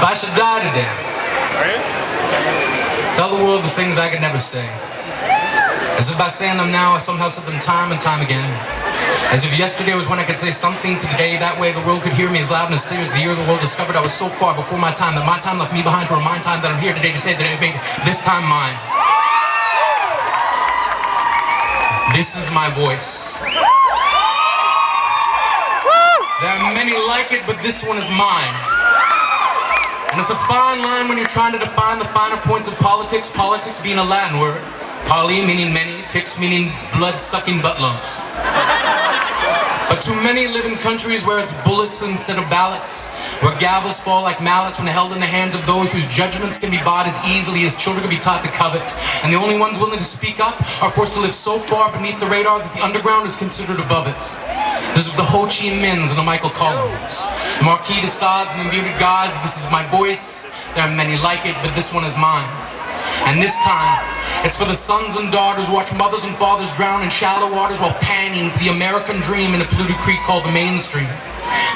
I should die today, tell the world the things I could never say. As if by saying them now, I somehow said them time and time again. As if yesterday was when I could say something to today. That way the world could hear me as loud and as clear as the year the world discovered I was so far before my time, that my time left me behind to remind time that I'm here today to say that I made this time mine. This is my voice. There are many like it, but this one is mine. And it's a fine line when you're trying to define the finer points of politics, politics being a Latin word. Poly meaning many, ticks meaning blood-sucking butt lumps. But too many live in countries where it's bullets instead of ballots, where gavels fall like mallets when held in the hands of those whose judgments can be bought as easily as children can be taught to covet. And the only ones willing to speak up are forced to live so far beneath the radar that the underground is considered above it. This is the Ho Chi Minhs and the Michael Collins, the Marquis de Sade's and the Muted Gods. This is my voice. There are many like it, but this one is mine. And this time, it's for the sons and daughters who watch mothers and fathers drown in shallow waters while panning for the American dream in a polluted creek called the mainstream.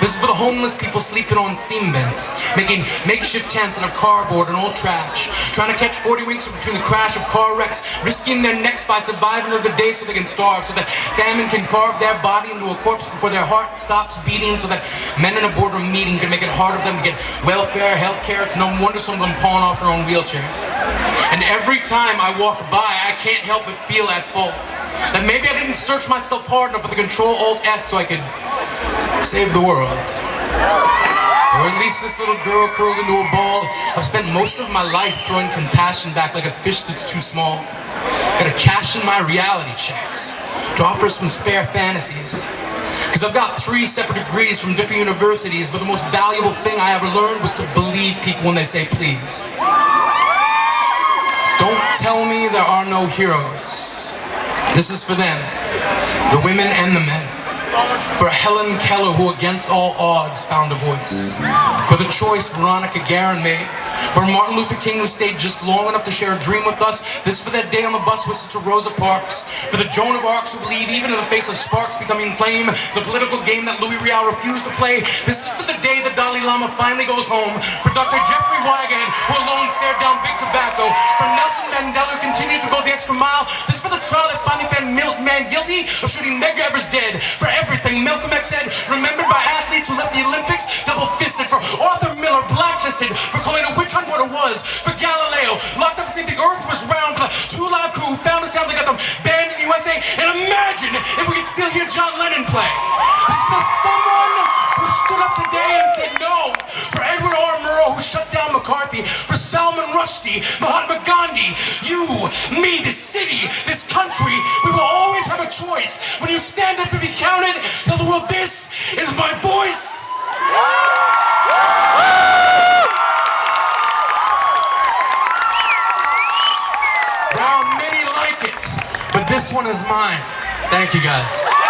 This is for the homeless people sleeping on steam vents, making makeshift tents out of cardboard and old trash, trying to catch 40 winks between the crash of car wrecks, risking their necks by surviving another day so they can starve, so that famine can carve their body into a corpse before their heart stops beating, so that men in a boardroom meeting can make it harder for them to get welfare, health care. It's no wonder some of them pawn off their own wheelchair. And every time I walk by, I can't help but feel at fault. That maybe I didn't search myself hard enough with the Control-Alt-S so I could save the world. Or at least this little girl curled into a ball. I've spent most of my life throwing compassion back like a fish that's too small. Gotta cash in my reality checks, drop her some spare fantasies. Cause I've got 3 separate degrees from different universities, but the most valuable thing I ever learned was to believe people when they say please. Don't tell me there are no heroes. This is for them, the women and the men. For Helen Keller, who against all odds found a voice. For the choice Veronica Guerin made. For Martin Luther King, who stayed just long enough to share a dream with us. This is for that day on the bus with Sister Rosa Parks. For the Joan of Arcs who believe even in the face of sparks becoming flame, the political game that Louis Riel refused to play. This is for the day the Dalai Lama finally goes home. For Dr. Jeffrey Wigand, who alone stared down big tobacco. For Nelson Mandela, who continues to go the extra mile. This is for the trial that finally found man guilty of shooting Medgar Evers dead. For everything Malcolm X said, remembered by athletes who left the Olympics double-fisted. For Arthur Miller, blacklisted for calling a witch hunt what it was. For Galileo, locked up saying the earth was round. For the Two Live Crew who found us out, they got them banned in the USA. And imagine if we could still hear John Lennon play. This is for someone who stood up today and said no. For Edward R. Murrow, who shut down McCarthy. For Salman Rushdie, Mahatma Gandhi, you, me, this city, this country, we will always have a choice. When you stand up and be counted, tell the world this is my voice. There are many like it, but this one is mine. Thank you guys.